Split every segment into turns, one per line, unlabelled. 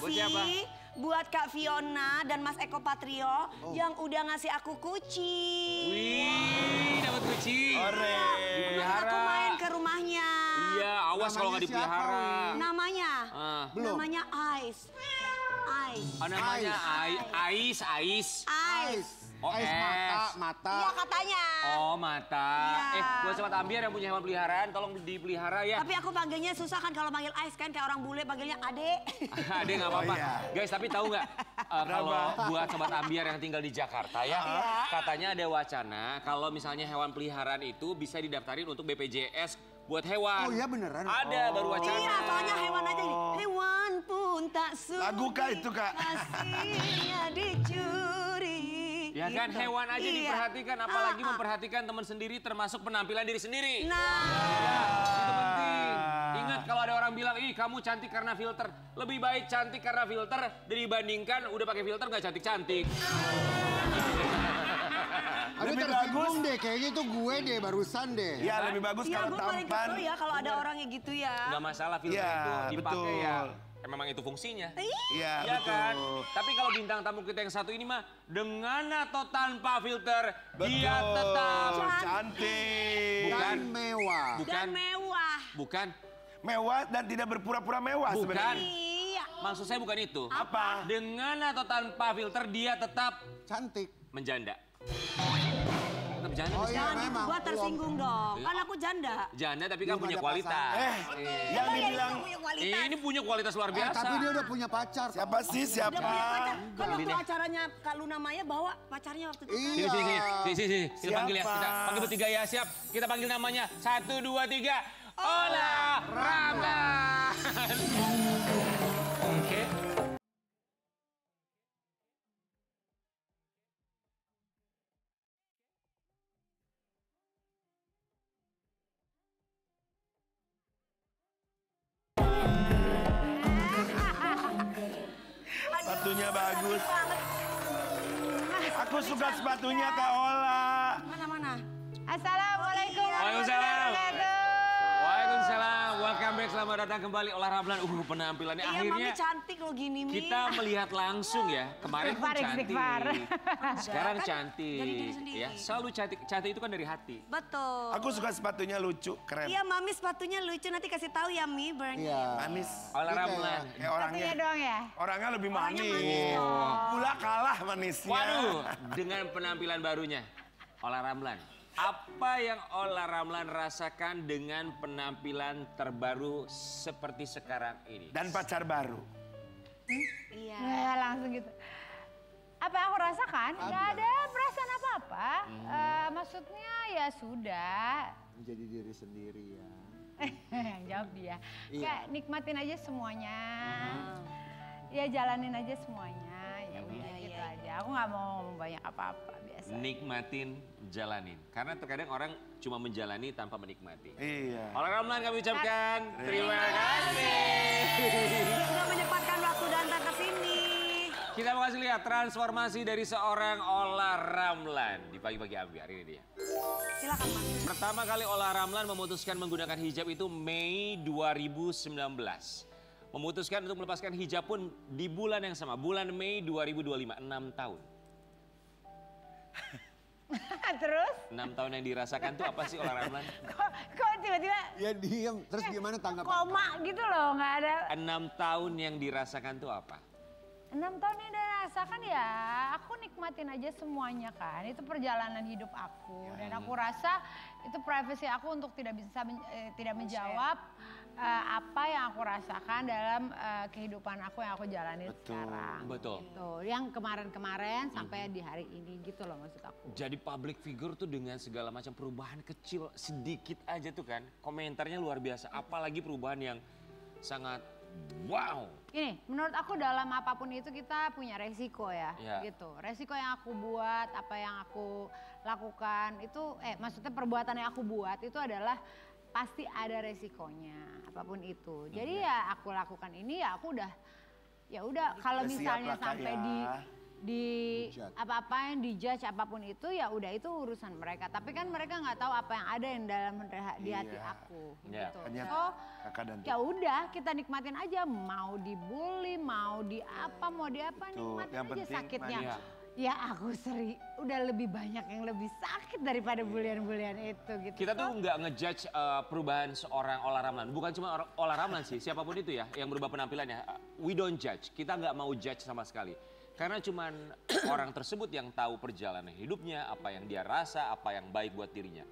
kasih buat Kak Fiona dan Mas Eko Patrio yang udah ngasih aku kucing.
Wih, dapat kucing.
Aku main ke rumahnya.
Iya, awas kalau nggak dipelihara.
Namanya?
Belum.
Namanya Ice. Ice.
Oh, namanya Ais. Oh,
Ais mata.
Iya katanya.
Oh, mata.
Iya.
Buat sobat ambiar yang punya hewan peliharaan, tolong dipelihara ya.
Tapi aku panggilnya susah kan kalau manggil Ice kan kayak orang bule panggilnya Ade.
Ade nggak apa-apa. Guys, tapi tahu nggak kalau buat sobat ambiar yang tinggal di Jakarta ya, katanya ada wacana kalau misalnya hewan peliharaan itu bisa didaftarin untuk BPJS buat hewan.
Oh iya beneran?
Ada baru wacana.
Iya, soalnya hewan aja gini. Hewan pun tak sudi.
Lagu kah itu, Kak?
Hasilnya dicuri.
Ya kan,
Gitu.
hewan aja diperhatikan, apalagi memperhatikan teman sendiri termasuk penampilan diri sendiri.
Nah.
Itu penting. Ingat kalau ada orang bilang, ih kamu cantik karena filter. Lebih baik cantik karena filter dibandingkan udah pakai filter nggak cantik-cantik.
Aduh tersinggung deh, kayaknya itu gue deh barusan deh.
Ya lebih bagus
Iya,
kalau
gue paling
tampan.
kesel ya kalau ada orangnya gitu ya.
Nggak masalah filter
Iya,
itu dipakai
betul.
ya. Memang itu fungsinya.
Iya,
Iya
betul.
kan? Tapi kalau bintang tamu kita yang satu ini mah dengan atau tanpa filter dia
Betul.
tetap
Cantik.
Bukan.
Dan mewah.
bukan
Dan mewah.
bukan
Mewah dan tidak berpura-pura mewah
Bukan.
sebenarnya.
Iya.
maksud saya bukan itu.
Apa?
Dengan atau tanpa filter dia tetap
Cantik.
menjanda. Tetap janda.
Oh
bisa.
iya
Jangan gitu,
memang.
gua tersinggung dong. Kan aku janda.
Janda tapi kan
Belum
punya
ada
kualitas.
Yang
Emang ya
dibilang
itu punya kualitas.
Ini punya kualitas luar biasa.
Tapi dia udah punya pacar.
siapa sih
Dia punya pacar.
siapa?
Kan waktu acaranya Kak Luna Maya bawa pacarnya waktu itu.
Sini,
Iya.
sini. Kita panggil ya. Kita panggil bertiga ya. Siap. Kita panggil namanya. 1, 2, 3. Ola Ramlan. Oke.
Sepatunya bagus. Aku suka sepatunya Kak Ola.
Mana-mana?
Assalamualaikum
Waalaikumsalam.
wabarakatuh.
Waalaikumsalam. Welcome back. Selamat datang kembali Ola Ramlan. Penampilannya
Iya,
akhirnya
Mami cantik loh gini, Mi.
kita melihat langsung ya. Kemarin pun
Istighfar,
cantik.
istighfar.
Sekarang
Kan
cantik.
dari diri sendiri.
Ya, selalu cantik. Cantik itu kan dari hati.
Betul.
Aku suka sepatunya lucu, keren.
Iya, Mami sepatunya lucu. Nanti kasih tahu ya, Mi. Brandnya.
Iya.
Manis.
Ola Ramlan.
Kayak orangnya.
Satunya doang ya?
Orangnya lebih
Orangnya
manis.
manis dong.
Gula kalah manisnya.
Waduh, dengan penampilan barunya, Ola Ramlan. Apa yang Ola Ramlan rasakan dengan penampilan terbaru seperti sekarang ini?
Dan pacar baru.
Iya.
Nah, langsung gitu. Apa yang aku rasakan? Gak ada perasaan apa-apa. Maksudnya ya sudah.
Menjadi diri sendiri ya.
Yang jawab dia.
Iya.
Kayak nikmatin aja semuanya. Ya jalanin aja semuanya. Ya udah gitu aja. Aku gak mau ngomong banyak apa-apa biasa.
Nikmatin, jalanin. Karena terkadang orang cuma menjalani tanpa menikmati.
Iya.
Ola Ramlan kami ucapkan terima kasih.
Sudah menyempatkan waktu datang ke sini.
Kita mau kasih lihat transformasi dari seorang Ola Ramlan di pagi-pagi ambiar. Ini dia.
Silakan, Mas.
Pertama kali Ola Ramlan memutuskan menggunakan hijab itu Mei 2019. Memutuskan untuk melepaskan hijab pun di bulan yang sama, bulan Mei 2025, 6 tahun.
Terus?
6 tahun yang dirasakan tuh apa sih Ola Ramlan?
Kok tiba-tiba
Ya diem, terus gimana tanggapan?
koma gitu loh, nggak ada.
6 tahun yang dirasakan tuh apa?
6 tahun yang udah rasakan ya, aku nikmatin aja semuanya kan. Itu perjalanan hidup aku. Dan aku rasa itu privasi aku untuk tidak menjawab apa yang aku rasakan dalam kehidupan aku yang aku jalani sekarang.
Betul.
Gitu. Yang kemarin-kemarin sampai di hari ini gitu loh maksud aku.
Jadi public figure tuh dengan segala macam perubahan kecil sedikit aja tuh kan. Komentarnya luar biasa, apalagi perubahan yang sangat wow.
Ini menurut aku dalam apapun itu kita punya resiko ya, gitu. Resiko yang aku buat, apa yang aku lakukan itu, maksudnya perbuatan yang aku buat itu adalah pasti ada resikonya, apapun itu. Jadi ya aku lakukan ini ya aku udah, ya udah kalau misalnya sampai
Dijudge.
apa-apa yang dijudge apapun itu ya udah itu urusan mereka. Tapi kan mereka nggak tahu apa yang ada yang dalam di hati
Iya.
aku
Iya.
gitu.
Hanya
So
kakak dan
ya udah kita nikmatin aja, mau dibully, mau di apa, mau di apa,
Betul.
nikmatin
Yang
aja
penting
sakitnya.
manja.
Ya aku udah lebih banyak yang lebih sakit daripada bulian-bulian itu gitu.
Kita tuh nggak ngejudge perubahan seorang Ola Ramlan. Bukan cuma Ola Ramlan sih, siapapun itu ya yang berubah penampilannya. We don't judge, kita nggak mau judge sama sekali. Karena cuman orang tersebut yang tahu perjalanan hidupnya, apa yang dia rasa, apa yang baik buat dirinya.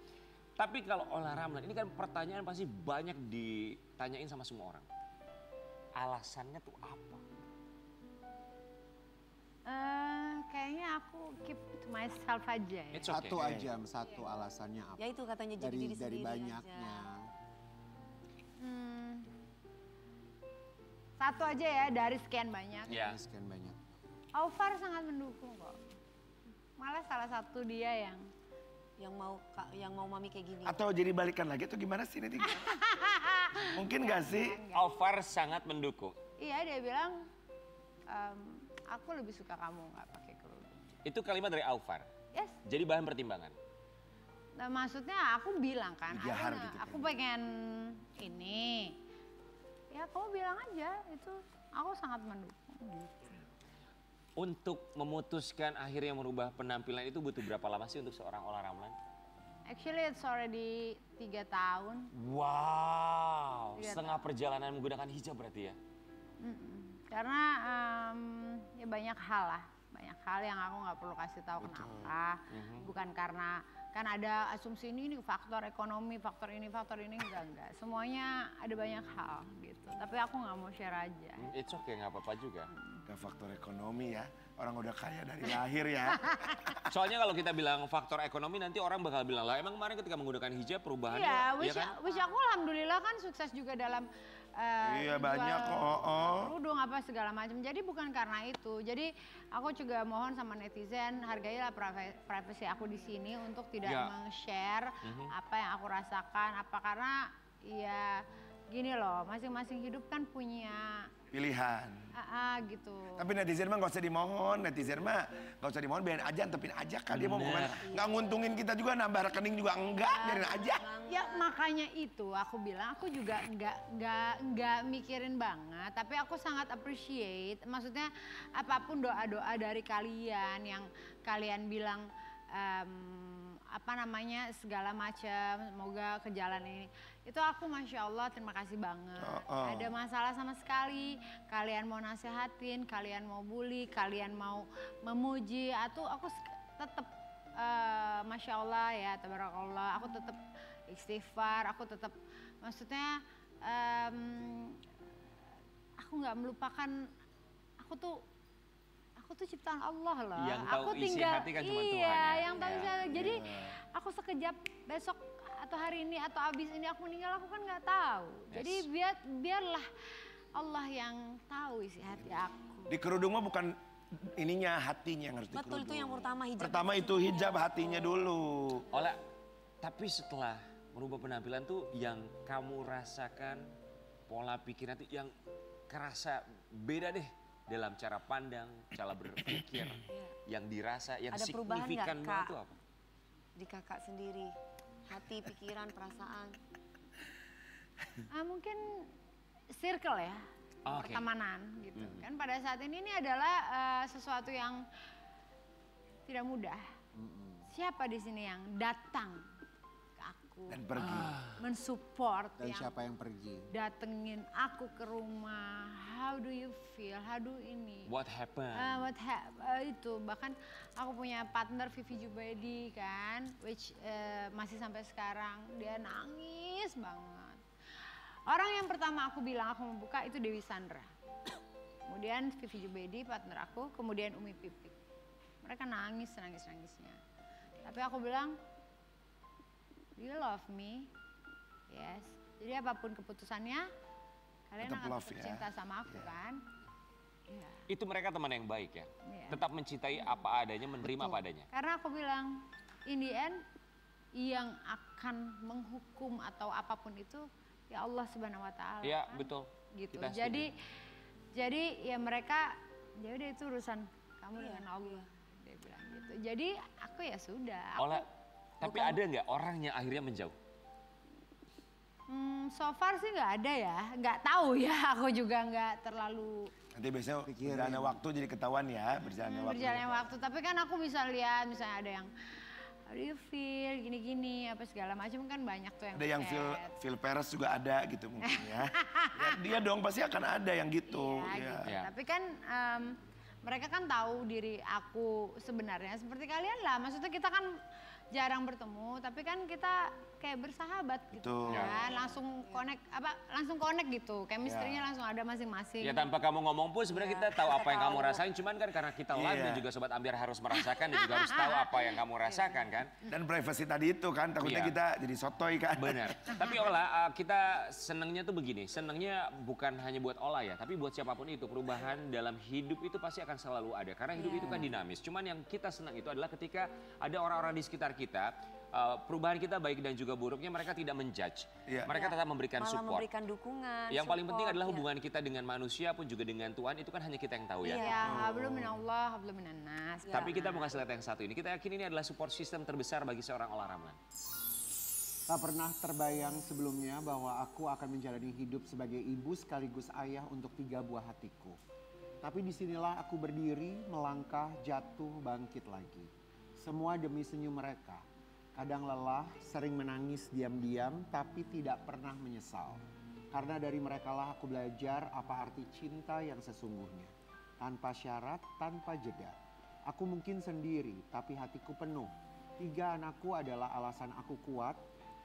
Tapi kalau Ola Ramlan, ini kan pertanyaan pasti banyak ditanyain sama semua orang. Alasannya tuh apa?
Kayaknya aku keep to myself aja ya.
It's okay.
Satu alasannya apa?
Ya itu katanya jadi diri
Dari
sendiri
banyaknya.
aja.
Satu aja ya dari sekian banyak.
Ya.
Sekian banyak.
Alvar sangat mendukung kok. Malah salah satu dia
yang mau mami kayak gini.
Atau jadi balikan lagi atau gimana sih ini? Mungkin gak sih?
Alvar sangat mendukung.
iya dia bilang aku lebih suka kamu nggak pakai kerudung.
Itu kalimat dari Alvar.
Yes.
Jadi bahan pertimbangan.
Nah, maksudnya aku bilang kan,
Jahar
Alina,
gitu
aku pengen ini. Ya kamu bilang aja itu aku sangat mendukung. Gitu.
Untuk memutuskan akhirnya merubah penampilan itu butuh berapa lama sih untuk seorang Ola Ramlan?
Actually it's already 3 tahun.
Wow,
Iya,
setengah perjalanan menggunakan hijab berarti ya?
Karena ya banyak hal lah, banyak hal yang aku nggak perlu kasih tahu kenapa. Bukan karena kan ada asumsi ini faktor ekonomi, faktor ini enggak. Semuanya ada banyak hal gitu. Tapi aku nggak mau share aja.
It's okay, nggak apa-apa juga.
Gak faktor ekonomi ya. Orang udah kaya dari lahir ya.
Soalnya kalau kita bilang faktor ekonomi nanti orang bakal bilang lah emang kemarin ketika menggunakan hijab perubahannya
Iya,
ya kan?
which aku alhamdulillah kan sukses juga dalam
Iya,
jual
banyak kok,
kerudung apa segala macam. Jadi bukan karena itu. Jadi aku juga mohon sama netizen hargailah privasi aku di sini untuk tidak
Ya.
meng-share apa yang aku rasakan. Apa karena ya gini loh, masing-masing hidup kan punya
Pilihan.
gitu.
Tapi netizen mah gak usah dimohon. Netizen mah gak usah dimohon, biarin aja, antepin aja kan. Dia mau kemana. Gak nguntungin kita juga, nambah rekening juga enggak. Biarin aja.
Ya makanya itu aku bilang aku juga nggak mikirin banget, tapi aku sangat appreciate. Maksudnya apapun doa-doa dari kalian yang kalian bilang apa namanya segala macam, semoga ke jalan ini. Itu aku masya Allah terima kasih banget. Ada masalah sama sekali, kalian mau nasehatin, kalian mau bully, kalian mau memuji, atau aku tetap masya Allah ya, tabarakallah, aku tetap istighfar, aku tetap maksudnya aku nggak melupakan aku tuh ciptaan Allah loh.
Yang tahu
aku
isi hati kan cuma Tuhan ya.
Yang tahu
Ya.
isi hati. Jadi aku sekejap besok atau hari ini atau abis ini aku meninggal aku kan nggak tahu. Jadi biarlah Allah yang tahu isi hati aku.
Di kerudung mah bukan ininya, hatinya yang harus di
Betul,
kerudung.
itu yang pertama hijab.
Pertama itu hijab, hatinya dulu.
Ola, tapi setelah merubah penampilan tuh yang kamu rasakan pola pikir nanti yang kerasa beda deh dalam cara pandang, cara berpikir, yang dirasa, yang
Ada perubahan
signifikan
nggak,
banget
Kak?
tuh apa?
Di kakak sendiri, hati, pikiran, perasaan.
Mungkin circle ya,
Oke.
pertemanan gitu. Kan pada saat ini adalah sesuatu yang tidak mudah. Siapa di sini yang datang ke aku,
Dan pergi.
mensupport,
Dan
yang
siapa yang pergi?
datengin aku ke rumah, how do you feel, how do ini.
What happened?
Itu bahkan aku punya partner Vivi Jubaidi kan, which masih sampai sekarang dia nangis banget. Orang yang pertama aku bilang aku membuka itu Dewi Sandra, kemudian Vivi Jubaidi partner aku, kemudian Umi Pipik. Mereka nangisnya. Tapi aku bilang, do you love me? Yes. Jadi apapun keputusannya, kalian
Tetap
akan
love
tetap
ya.
cinta sama aku kan? Iya.
Itu mereka teman yang baik ya?
Iya.
Tetap mencintai apa adanya, menerima apa adanya?
Karena aku bilang, in the end, yang akan menghukum atau apapun itu, ya Allah Subhanahu Wa Taala.
Iya,
kan?
betul.
Gitu.
Kita setuju.
Jadi ya mereka, ya udah itu urusan kamu dengan Allah. Dia bilang gitu. Jadi aku ya sudah.
Ola, tapi ada nggak orang yang akhirnya menjauh?
So far sih nggak ada ya, nggak tahu ya. Aku juga nggak terlalu.
Nanti biasanya berjalannya waktu jadi ketahuan ya,
Berjalannya waktu. Tapi kan aku bisa lihat misalnya ada yang how do you feel gini-gini apa segala macam kan banyak tuh yang
ada yang feel Peres juga ada gitu mungkin ya. Ya dia dong pasti akan ada yang gitu.
Iya,
Ya.
gitu. Tapi kan mereka kan tahu diri aku sebenarnya seperti kalian lah. Maksudnya kita kan jarang bertemu, tapi kan kita kayak bersahabat gitu
Betul.
kan. Langsung connect gitu. Chemistry-nya langsung ada masing-masing.
Ya tanpa kamu ngomong pun sebenarnya kita tahu apa yang kamu rasain. Cuman kan karena kita live dan juga Sobat Ambiar harus merasakan dan juga harus tahu apa yang kamu rasakan kan.
Dan privacy tadi itu kan takutnya
Iya.
kita jadi sotoy kan.
Benar. Tapi Ola, kita senangnya tuh begini. Senangnya bukan hanya buat Ola ya, tapi buat siapapun itu. Perubahan dalam hidup itu pasti akan selalu ada. Karena hidup itu kan dinamis. Cuman yang kita senang itu adalah ketika ada orang-orang di sekitar kita, perubahan kita baik dan juga buruknya mereka tidak menjudge.
Iya.
Mereka tetap memberikan
Malah
support.
memberikan dukungan.
Yang paling penting
support,
adalah
ya.
hubungan kita dengan manusia pun juga dengan Tuhan itu kan hanya kita yang tahu ya.
Iya, hablum minallah, hablum minannas.
Tapi kita mau kasih lihat yang satu ini. Kita yakin ini adalah support system terbesar bagi seorang Ola Ramlan.
Tak pernah terbayang sebelumnya bahwa aku akan menjalani hidup sebagai ibu sekaligus ayah untuk 3 buah hatiku. Tapi disinilah aku berdiri, melangkah, jatuh, bangkit lagi. Semua demi senyum mereka. Kadang lelah, sering menangis diam-diam, tapi tidak pernah menyesal. Karena dari merekalah aku belajar apa arti cinta yang sesungguhnya. Tanpa syarat, tanpa jeda. Aku mungkin sendiri, tapi hatiku penuh. 3 anakku adalah alasan aku kuat,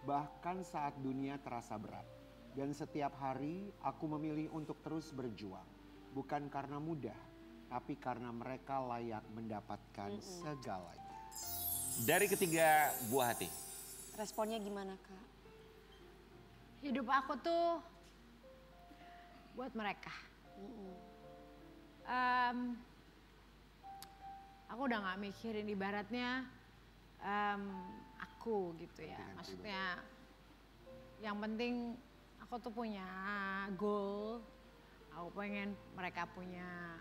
bahkan saat dunia terasa berat. Dan setiap hari aku memilih untuk terus berjuang. Bukan karena mudah, tapi karena mereka layak mendapatkan segalanya.
Dari ketiga buah hati.
Responnya gimana Kak?
Hidup aku tuh buat mereka. Aku udah gak mikirin ibaratnya aku gitu ya. Maksudnya yang penting aku tuh punya goal. Aku pengen mereka punya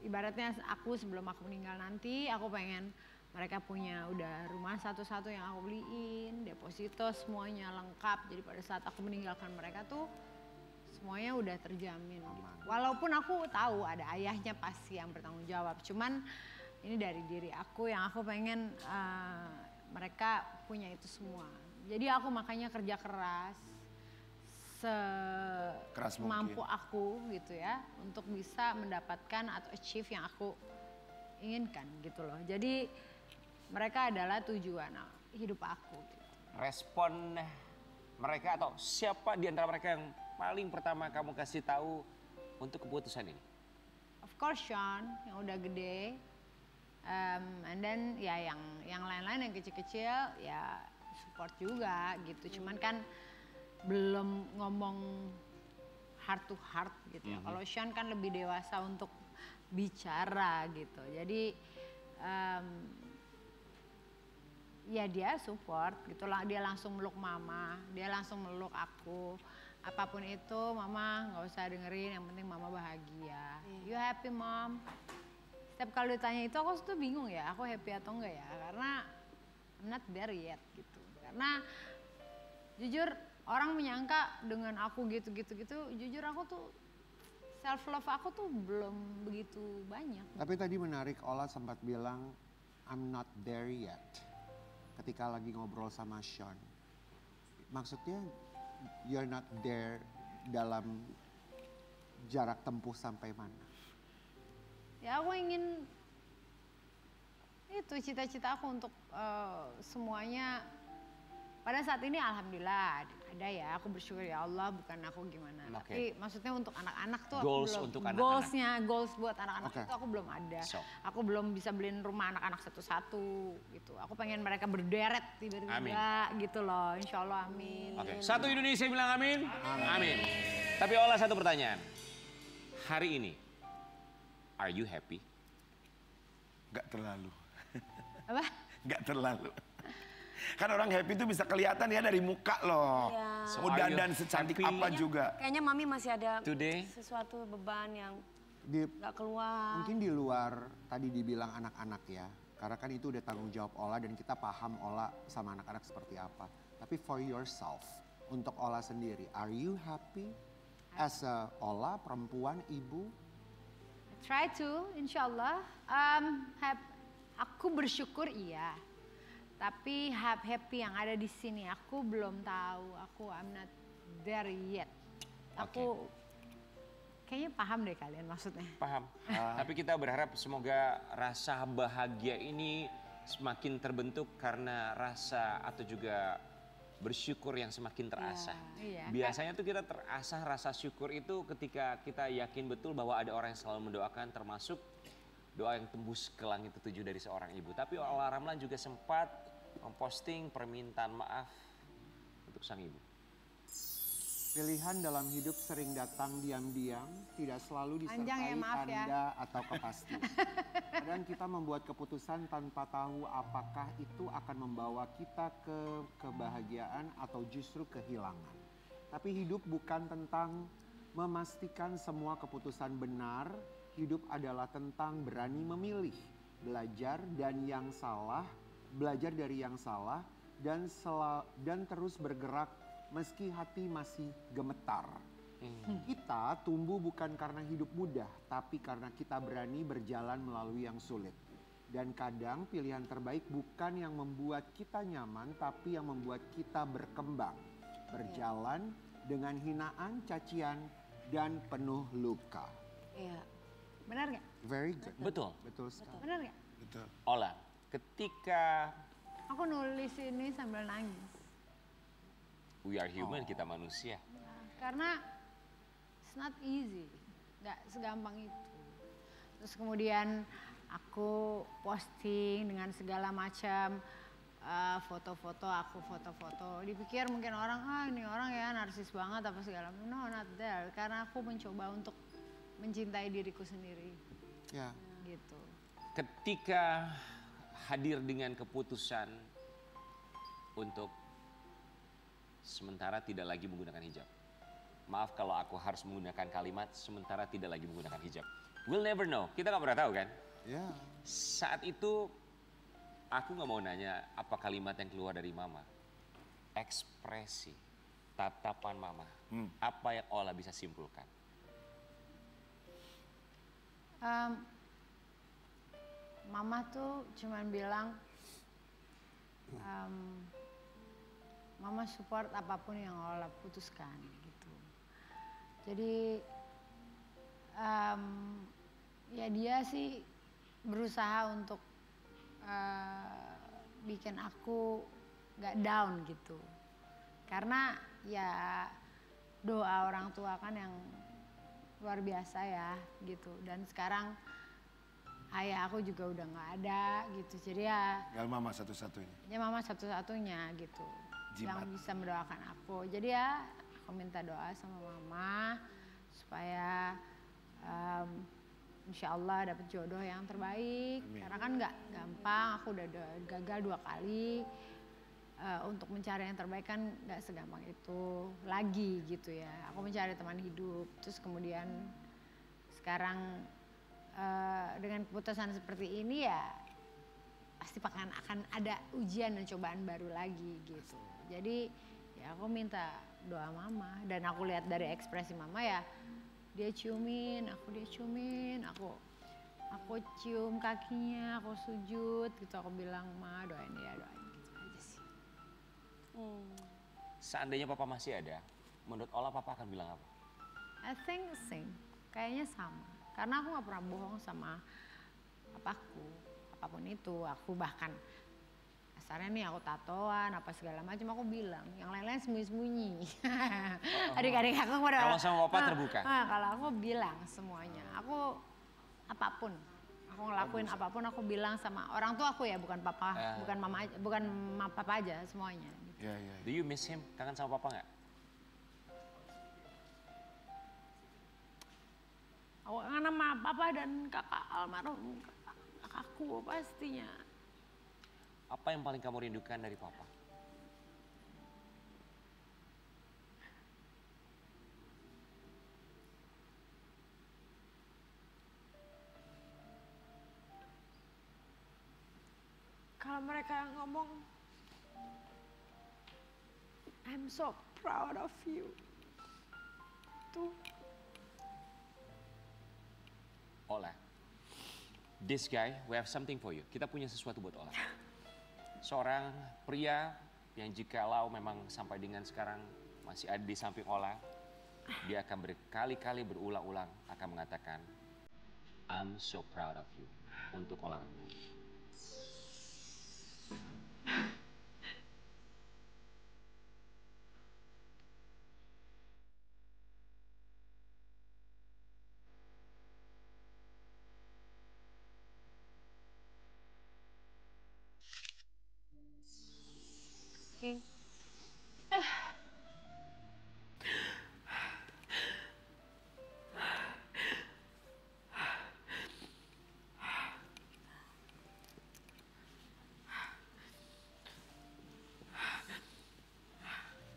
ibaratnya aku sebelum aku meninggal nanti aku pengen mereka punya udah rumah satu-satu yang aku beliin, deposito semuanya lengkap. Jadi pada saat aku meninggalkan mereka tuh semuanya udah terjamin. Gitu. Walaupun aku tahu ada ayahnya pasti yang bertanggung jawab. Cuman ini dari diri aku yang aku pengen mereka punya itu semua. Jadi aku makanya kerja keras semampu aku gitu ya untuk bisa mendapatkan atau achieve yang aku inginkan gitu loh. Jadi mereka adalah tujuan hidup aku. Gitu.
Respon mereka atau siapa di antara mereka yang paling pertama kamu kasih tahu untuk keputusan ini?
Of course Sean yang udah gede, and then ya yang lain-lain yang kecil-kecil ya support juga gitu. Cuman kan belum ngomong heart to heart gitu ya. Kalau Sean kan lebih dewasa untuk bicara gitu. Jadi ya dia support gitu lah. Dia langsung meluk mama, dia langsung meluk aku. Apapun itu mama nggak usah dengerin, yang penting mama bahagia. You happy mom? Setiap kali ditanya itu aku tuh bingung ya, aku happy atau enggak ya. Karena I'm not there yet gitu. Karena jujur orang menyangka dengan aku gitu-gitu, jujur aku tuh self love aku tuh belum begitu banyak.
Tapi tadi menarik, Ola sempat bilang I'm not there yet. Ketika lagi ngobrol sama Sean. Maksudnya you're not there dalam jarak tempuh sampai mana?
Ya aku ingin itu cita-cita aku untuk semuanya. Pada saat ini alhamdulillah ada ya, aku bersyukur ya Allah bukan aku gimana. Tapi maksudnya untuk anak-anak tuh
Goals
aku belum,
untuk anak-anak.
goals buat anak-anak itu aku belum ada.
So.
Aku belum bisa beliin rumah anak-anak satu-satu gitu. Aku pengen mereka berderet tiba-tiba gitu loh, insya Allah amin.
Oke, satu Indonesia bilang amin. Amin. Tapi Ola satu pertanyaan. Hari ini, are you happy?
Gak terlalu.
Apa?
Gak terlalu. Kan orang happy itu bisa kelihatan ya dari muka loh.
Ya.
Mau dandan secantik apa juga.
Kayaknya Mami masih ada
Today?
sesuatu beban yang nggak keluar.
Mungkin di luar tadi dibilang anak-anak ya. Karena kan itu udah tanggung jawab Ola dan kita paham Ola sama anak-anak seperti apa. Tapi for yourself, untuk Ola sendiri, are you happy as a Ola, perempuan, ibu?
Try to, insya Allah. Aku bersyukur iya. Tapi happy yang ada di sini aku belum tahu. I'm not there yet. Aku kayaknya paham deh kalian maksudnya.
Paham. Tapi kita berharap semoga rasa bahagia ini semakin terbentuk karena rasa atau juga bersyukur yang semakin terasah.
Iya.
Biasanya tuh kita terasah rasa syukur itu ketika kita yakin betul bahwa ada orang yang selalu mendoakan, termasuk doa yang tembus ke langit ketujuh dari seorang ibu. Tapi Ola Ramlan juga sempat memposting permintaan maaf untuk sang ibu.
Pilihan dalam hidup sering datang diam-diam, tidak selalu disertai
Panjang ya, maaf ya.
tanda atau kepastian. Kadang kita membuat keputusan tanpa tahu apakah itu akan membawa kita ke kebahagiaan atau justru kehilangan. Tapi hidup bukan tentang memastikan semua keputusan benar, hidup adalah tentang berani memilih, belajar dari yang salah dan terus bergerak meski hati masih gemetar. Kita tumbuh bukan karena hidup mudah, tapi karena kita berani berjalan melalui yang sulit. Dan kadang pilihan terbaik bukan yang membuat kita nyaman, tapi yang membuat kita berkembang. Berjalan dengan hinaan, cacian, dan penuh luka.
Iya.
Benar nggak?
Very good.
Betul.
Betul sekali.
Benar nggak?
Betul.
Ola, ketika
Aku nulis ini sambil nangis.
we are human, kita manusia.
Karena it's not easy, nggak segampang itu. Terus kemudian aku posting dengan segala macam foto-foto, Dipikir mungkin orang, ini orang ya narsis banget apa segala macam. No, not there. Karena aku mencoba untuk mencintai diriku sendiri.
Ya.
Gitu.
Ketika hadir dengan keputusan untuk sementara tidak lagi menggunakan hijab. Maaf kalau aku harus menggunakan kalimat sementara tidak lagi menggunakan hijab. We'll never know, kita nggak pernah tahu kan?
Ya.
Saat itu aku nggak mau nanya apa kalimat yang keluar dari mama. Ekspresi, tatapan mama. Apa yang Ola bisa simpulkan?
Mama tuh cuman bilang, Mama support apapun yang Ola putuskan gitu. Jadi ya dia sih berusaha untuk bikin aku gak down gitu. Karena ya doa orang tua kan yang luar biasa ya gitu. Dan sekarang ayah aku juga udah gak ada gitu. Jadi ya
Tinggal mama satu-satunya.
ya mama satu-satunya gitu.
Jimat.
Yang bisa mendoakan aku. Jadi ya aku minta doa sama mama supaya insya Allah dapet jodoh yang terbaik.
Amin.
Karena kan nggak gampang, aku udah gagal 2 kali. Untuk mencari yang terbaik kan nggak segampang itu lagi gitu ya. Aku mencari teman hidup, terus kemudian sekarang dengan keputusan seperti ini ya pasti akan ada ujian dan cobaan baru lagi gitu. Jadi ya aku minta doa mama dan aku lihat dari ekspresi mama ya dia ciumin, aku cium kakinya, aku sujud gitu, aku bilang ma doain dia, doain gitu aja sih.
Seandainya papa masih ada, menurut Ola papa akan bilang apa?
I think the same, kayaknya sama. Karena aku gak pernah bohong sama papaku, apapun itu. Aku bahkan dasarnya nih aku tatoan apa segala macam aku bilang, yang lain-lain sembunyi-sembunyi. Adik-adik aku pada
Kalau sama papa terbuka?
Kalau aku bilang semuanya, aku apapun, aku ngelakuin apapun aku bilang sama orang tua aku ya, bukan papa, bukan mama, bukan papa aja semuanya. Gitu.
Ya, ya.
Do you miss him? Kangen sama papa nggak?
Aku kangen sama papa dan kakak almarhum, kakakku pastinya.
Apa yang paling kamu rindukan dari papa?
Kalau mereka ngomong, I'm so proud of you. Tuh.
Ola, this guy, we have something for you. Kita punya sesuatu buat Ola. Seorang pria yang jikalau memang sampai dengan sekarang masih ada di samping Ola, dia akan berkali-kali berulang-ulang akan mengatakan, I'm so proud of you untuk Ola.
King.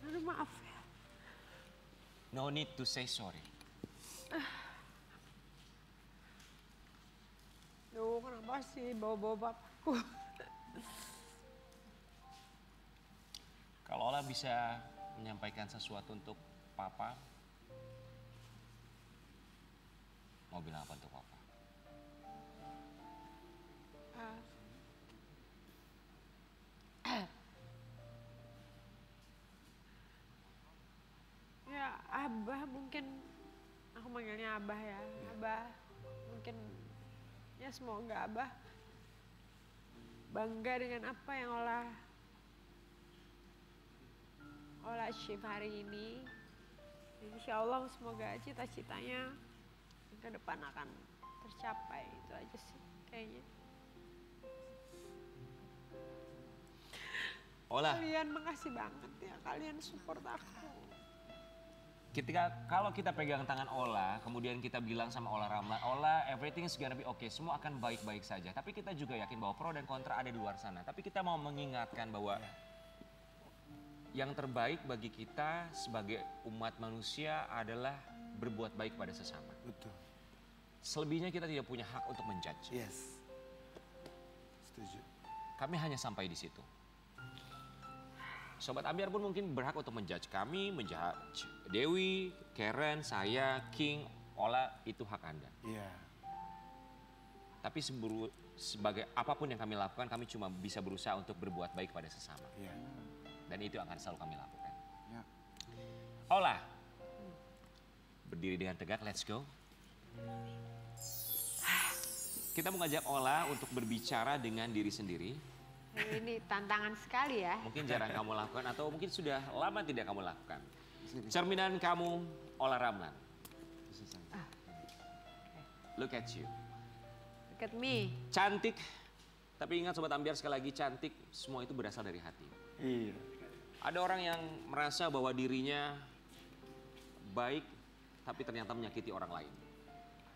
Aduh, maaf ya.
No need to say sorry.
Duh, kenapa sih bawa-bawa bapakku?
Kalau Ola bisa menyampaikan sesuatu untuk Papa, mau bilang apa untuk Papa?
Ya, Abah mungkin, aku manggilnya Abah ya. Abah mungkin, ya semoga Abah bangga dengan apa yang Ola achieve hari ini. Insya Allah semoga cita-citanya ke depan akan tercapai. Itu aja sih kayaknya.
Ola,
Kalian makasih banget ya, kalian support aku.
kalau kita pegang tangan Ola, kemudian kita bilang sama Ola Ramlan, Ola, everything is gonna be okay, semua akan baik-baik saja. Tapi kita juga yakin bahwa pro dan kontra ada di luar sana. Tapi kita mau mengingatkan bahwa yang terbaik bagi kita sebagai umat manusia adalah berbuat baik pada sesama.
Betul.
Selebihnya kita tidak punya hak untuk menjudge.
Yes. Setuju.
Kami hanya sampai di situ. Sobat Ambiar pun mungkin berhak untuk menjudge kami, menjudge Dewi, Karen, saya, King, Ola, itu hak Anda.
Iya.
Tapi sebagai apapun yang kami lakukan, kami cuma bisa berusaha untuk berbuat baik pada sesama.
Iya.
Dan itu akan selalu kami lakukan.
Ya.
Ola, berdiri dengan tegak, let's go. Kita mengajak Ola untuk berbicara dengan diri sendiri.
Ini tantangan sekali ya.
Mungkin jarang kamu lakukan atau mungkin sudah lama tidak kamu lakukan. Cerminan kamu, Ola Ramlan. Look at you.
Look at me.
Cantik, tapi ingat Sobat Ambiar sekali lagi, cantik semua itu berasal dari hati.
Iya.
Ada orang yang merasa bahwa dirinya baik, tapi ternyata menyakiti orang lain.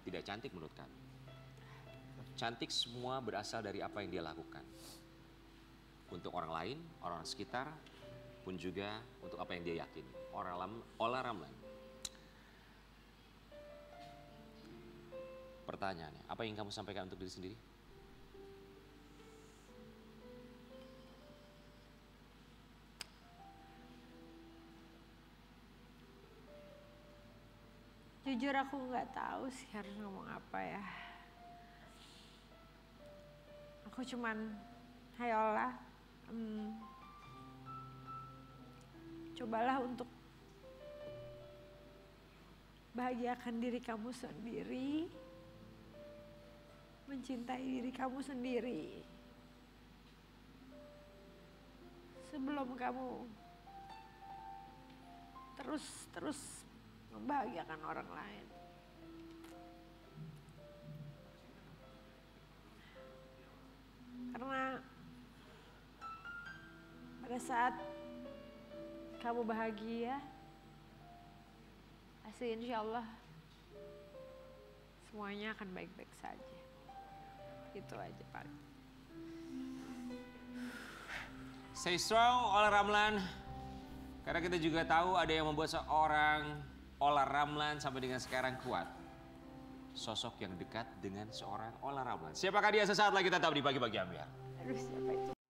Tidak cantik menurut kami. Cantik semua berasal dari apa yang dia lakukan. Untuk orang lain, orang sekitar, pun juga untuk apa yang dia yakini. Ola Ramlan. Pertanyaannya, apa yang kamu sampaikan untuk diri sendiri?
Jujur aku nggak tahu sih harus ngomong apa ya. Aku cuman, hai Ola, cobalah untuk bahagiakan diri kamu sendiri, mencintai diri kamu sendiri. Sebelum kamu terus membahagiakan orang lain. Karena pada saat kamu bahagia, pasti insya Allah semuanya akan baik-baik saja. Itu aja Pak.
Stay strong, Ola Ramlan. Karena kita juga tahu ada yang membuat seorang Ola Ramlan sampai dengan sekarang kuat. Sosok yang dekat dengan seorang Ola Ramlan. Siapakah dia? Sesaat lagi tetap di Pagi-Pagi Ambiar.
Aduh, siapa itu?